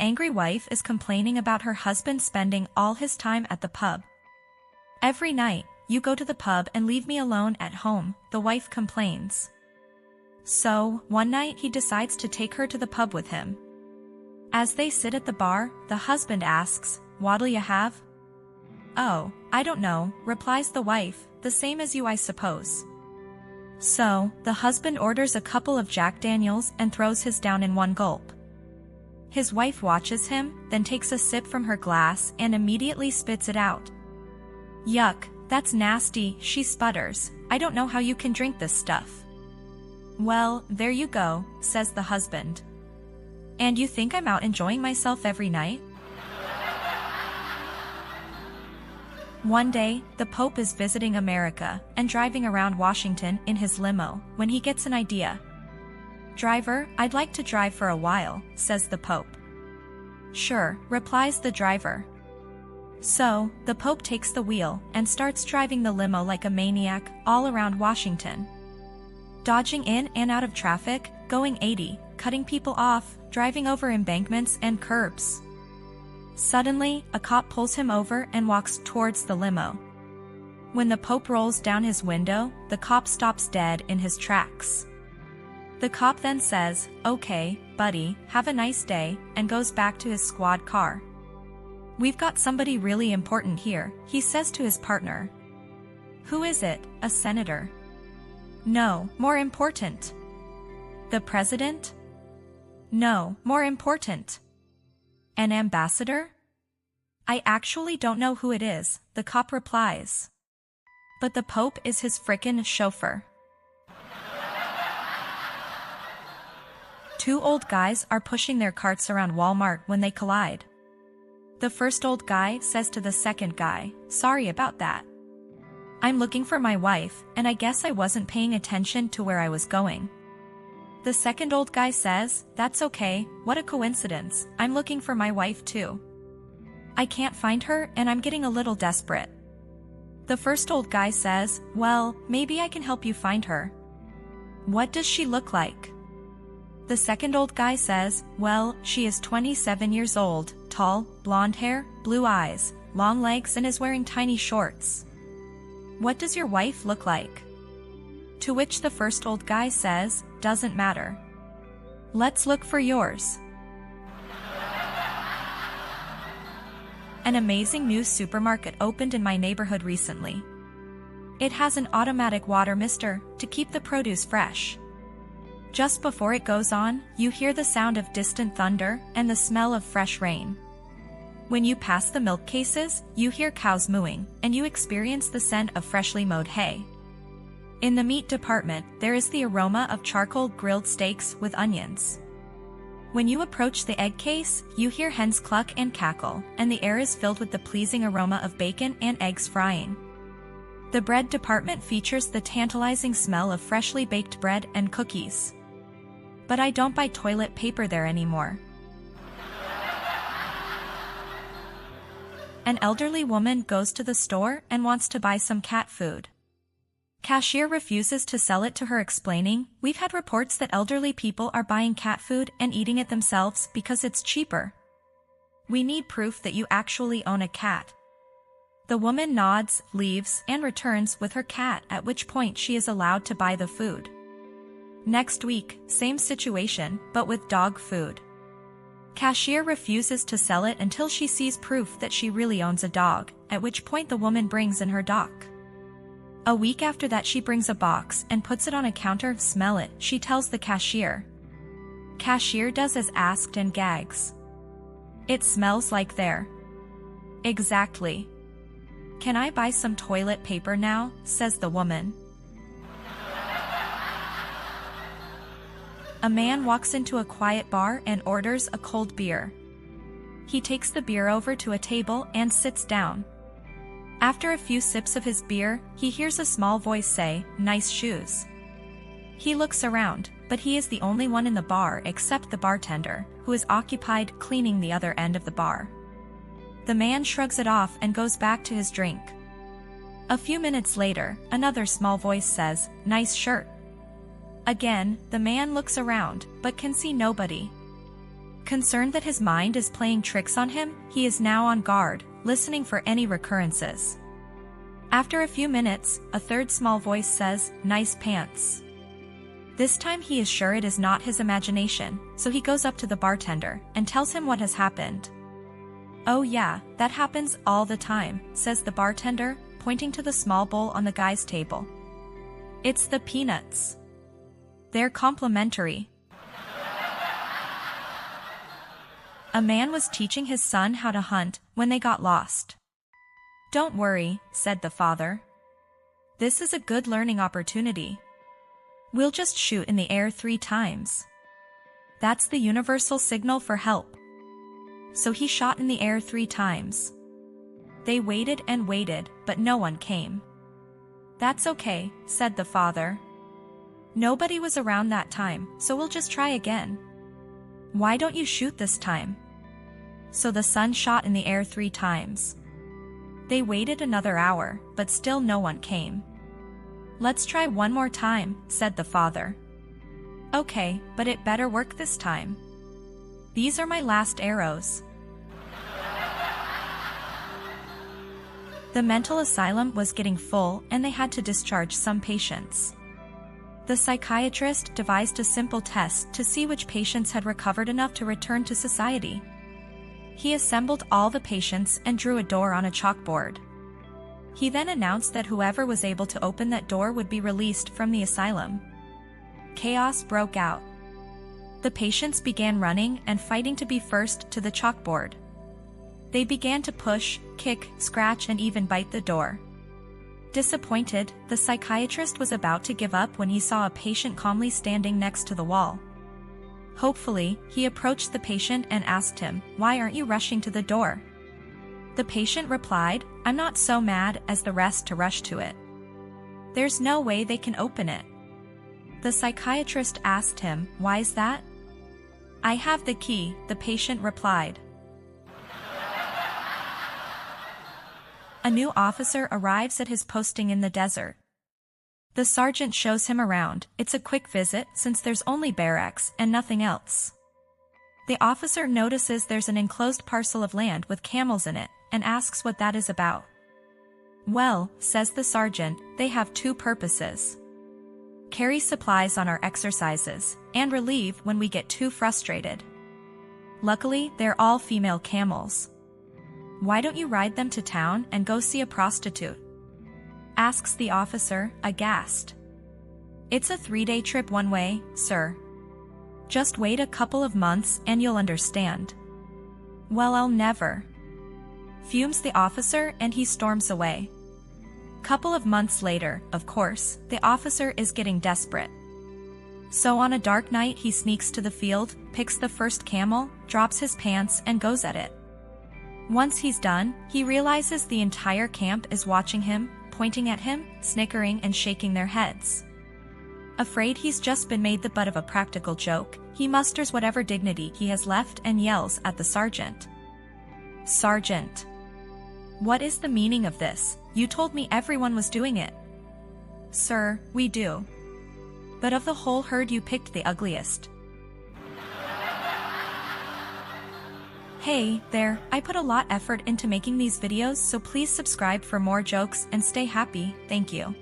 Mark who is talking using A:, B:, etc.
A: angry wife is complaining about her husband spending all his time at the pub. "Every night, you go to the pub and leave me alone at home," the wife complains. So, one night he decides to take her to the pub with him. As they sit at the bar, the husband asks, "What'll you have?" "Oh, I don't know," replies the wife, "the same as you I suppose." So, the husband orders a couple of Jack Daniels and throws his down in one gulp. His wife watches him, then takes a sip from her glass and immediately spits it out. "Yuck, that's nasty," she sputters. "I don't know how you can drink this stuff." "Well, there you go," says the husband. "And you think I'm out enjoying myself every night?" One day, the Pope is visiting America and driving around Washington in his limo when he gets an idea. "Driver, I'd like to drive for a while," says the Pope. "Sure," replies the driver. So, the Pope takes the wheel and starts driving the limo like a maniac all around Washington. Dodging in and out of traffic, going 80, cutting people off, driving over embankments and curbs. Suddenly, a cop pulls him over and walks towards the limo. When the Pope rolls down his window, the cop stops dead in his tracks. The cop then says, "Okay, buddy, have a nice day," and goes back to his squad car. "We've got somebody really important here," he says to his partner. "Who is it, a senator?" "No, more important." "The president?" "No, more important." "An ambassador?" "I actually don't know who it is," the cop replies. "But the Pope is his frickin' chauffeur." Two old guys are pushing their carts around Walmart when they collide. The first old guy says to the second guy, "Sorry about that. I'm looking for my wife, and I guess I wasn't paying attention to where I was going." The second old guy says, "That's okay, what a coincidence, I'm looking for my wife too. I can't find her and I'm getting a little desperate." The first old guy says, "Well, maybe I can help you find her. What does she look like?" The second old guy says, "Well, she is 27 years old, tall, blonde hair, blue eyes, long legs and is wearing tiny shorts. What does your wife look like?" To which the first old guy says, "Doesn't matter. Let's look for yours." An amazing new supermarket opened in my neighborhood recently. It has an automatic water mister to keep the produce fresh. Just before it goes on, you hear the sound of distant thunder and the smell of fresh rain. When you pass the milk cases, you hear cows mooing, and you experience the scent of freshly mowed hay. In the meat department, there is the aroma of charcoal grilled steaks with onions. When you approach the egg case, you hear hens cluck and cackle, and the air is filled with the pleasing aroma of bacon and eggs frying. The bread department features the tantalizing smell of freshly baked bread and cookies. But I don't buy toilet paper there anymore. An elderly woman goes to the store and wants to buy some cat food. Cashier refuses to sell it to her, explaining, "We've had reports that elderly people are buying cat food and eating it themselves because it's cheaper. We need proof that you actually own a cat." The woman nods, leaves, and returns with her cat, at which point she is allowed to buy the food. Next week, same situation, but with dog food. Cashier refuses to sell it until she sees proof that she really owns a dog, at which point the woman brings in her dog. A week after that, she brings a box and puts it on a counter. "Smell it," she tells the cashier. Cashier does as asked and gags. "It smells like there." "Exactly. Can I buy some toilet paper now?" says the woman. A man walks into a quiet bar and orders a cold beer. He takes the beer over to a table and sits down. After a few sips of his beer, he hears a small voice say, "Nice shoes." He looks around, but he is the only one in the bar except the bartender, who is occupied cleaning the other end of the bar. The man shrugs it off and goes back to his drink. A few minutes later, another small voice says, "Nice shirt." Again, the man looks around, but can see nobody. Concerned that his mind is playing tricks on him, he is now on guard, listening for any recurrences. After a few minutes, a third small voice says, "Nice pants." This time he is sure it is not his imagination, so he goes up to the bartender and tells him what has happened. "Oh yeah, that happens all the time," says the bartender, pointing to the small bowl on the guy's table. "It's the peanuts. They're complimentary." A man was teaching his son how to hunt when they got lost. "Don't worry," said the father. "This is a good learning opportunity. We'll just shoot in the air 3 times. That's the universal signal for help." So he shot in the air 3 times. They waited and waited, but no one came. "That's okay," said the father. "Nobody was around that time, so we'll just try again. Why don't you shoot this time?" So the son shot in the air 3 times. They waited another hour, but still no one came. "Let's try one more time," said the father. "Okay, but it better work this time. These are my last arrows." The mental asylum was getting full and they had to discharge some patients. The psychiatrist devised a simple test to see which patients had recovered enough to return to society. He assembled all the patients and drew a door on a chalkboard. He then announced that whoever was able to open that door would be released from the asylum. Chaos broke out. The patients began running and fighting to be first to the chalkboard. They began to push, kick, scratch, and even bite the door. Disappointed, the psychiatrist was about to give up when he saw a patient calmly standing next to the wall. Hopefully, he approached the patient and asked him, "Why aren't you rushing to the door?" The patient replied, "I'm not so mad as the rest to rush to it. There's no way they can open it." The psychiatrist asked him, "Why is that?" "I have the key," the patient replied. A new officer arrives at his posting in the desert. The sergeant shows him around. It's a quick visit since there's only barracks and nothing else. The officer notices there's an enclosed parcel of land with camels in it and asks what that is about. "Well," says the sergeant, "they have 2 purposes. Carry supplies on our exercises, and relieve when we get too frustrated. Luckily, they're all female camels. Why don't you ride them to town and go see a prostitute?" asks the officer, aghast. "It's a 3-day trip one way, sir. Just wait a couple of months and you'll understand." "Well, I'll never," fumes the officer and he storms away. Couple of months later, of course, the officer is getting desperate. So on a dark night he sneaks to the field, picks the first camel, drops his pants and goes at it. Once he's done, he realizes the entire camp is watching him, pointing at him, snickering and shaking their heads. Afraid he's just been made the butt of a practical joke, he musters whatever dignity he has left and yells at the sergeant. "Sergeant! What is the meaning of this? You told me everyone was doing it." "Sir, we do. But of the whole herd you picked the ugliest." Hey there, I put a lot effort into making these videos, so please subscribe for more jokes and stay happy, thank you.